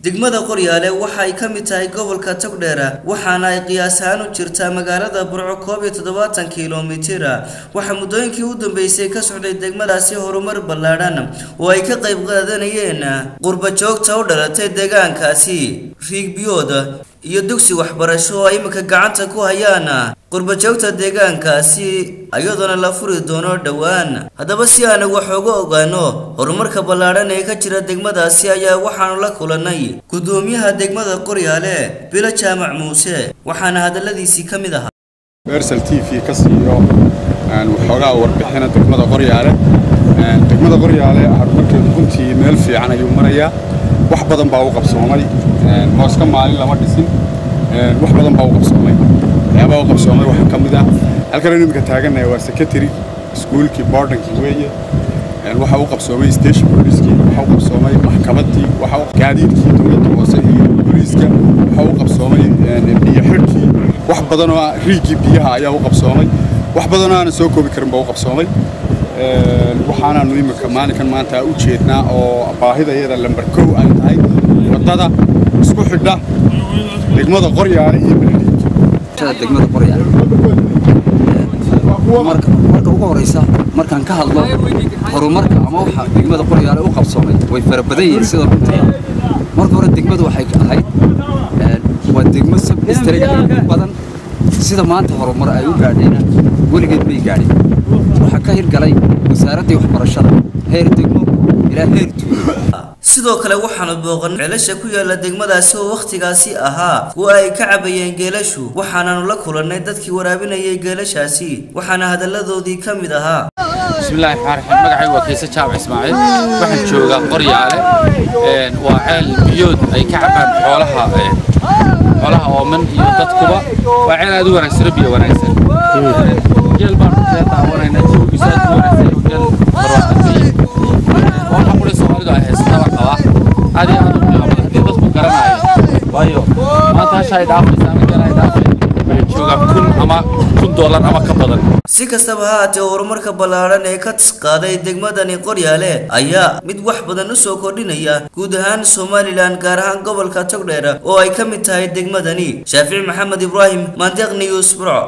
degmada Qoryaale waxa ay ka mid tahay gobolka Togdheer waxaana ay qiyaas ahaan u jirtaa magaalada Burco 17 kiiloomitir waxa muddooyinkii u dambeysay ka socday degmadaasi horumar ballaaran oo ay ka qayb qaadanayeen qurba joogta u dhalatay deegaankaasi riig biyood iyo dugsi waxbarasho ay imika gacanta ku hayaan qurba joogta deegaankaasi ayadoona la furi doono dhawaan hadaba si aan wax uga ogaano horumarka ballaaran ee ka jira degmadaasi ayaa waxaan la kulanay gudoomiyaha degmada Qoryaale Bilo Jaamac Muuse waxaana hadaladiisi kamid ahaa Versal TV ka siiyo waxoogaa warbixina degmada Qoryaale horumarkeedu runtii meel fiican ayuu marayaa wax badan baa u qabsoomay mooska maalin lama dhisin wax badan baa u qabsoomay waxa kamid ah halkan imika taaganahay waa secretary schoolki boardingki weeye waxa uu qabsoomay station police-ki waxa uu qabsoomay maxkamadii waxa uu gaadiidkii dowladda hoose iyo booliiska waxa uu qabsoomay biyo xidhkii wax badan oo riigi biyaha ayaa u qabsoomay wax badan oo aan soo koobi karin baa u qabsoomay waxaana imika maalinkan maanta u jeednaa oo baahidayada lambar 1 ay tahay wadada isku xidha degmada Qoryaale iyo degmada Qoryaale marka ugu horeysa markaan ka hadlo horumarka ama waxa degmada Qoryaale u qabsoomay way farabadan sida runtii marka hore degmadu waxay ahayd waa degmo sub district badan sida maanta horumar ay u gaadheen weligeed bay gaadheen waxa ka hirgalay wasaaradda waxbarashada heer degmo ilaa heer tuulo sidoo kale waxaan booqan ceelasha ku yaala degmadaasi oo waqtigaasi ahaa oo ay ka cabayeen geelashu waxaanu la kulanay dadkii waraabinayay geelashaasi waxaana hadaladoodii kamid ahaa bismillaahi rahmaani magacay waa Kiisa Jaamac Ismaaciil waxaan joogaa Qoryaale waa ceel biyood ay ka cabaan xoolaha oo man iyo dadkuba waa ceel aad u wanaagsan biyo wanaagsan geel baan ka taawanayna joogiisa aad u wanaagsan geel waxa ku Soomaalidu ay haystaan هذه dadku garanaayo waayo maanta shay dhaafaysan galay dhaafay jooga kun ama $1 ama ka badan si kastaba ha ahaatee horumarka ballaaran ee ka qaaday degmadani Qoryaale ayaa mid wax badan u soo kordhinaya guud ahaan Soomaaliland gaar ahaan gobolka Togdheer oo ay ka mid tahay degmadani Shaafici Maxamed Ibrahim Mantiq News Pro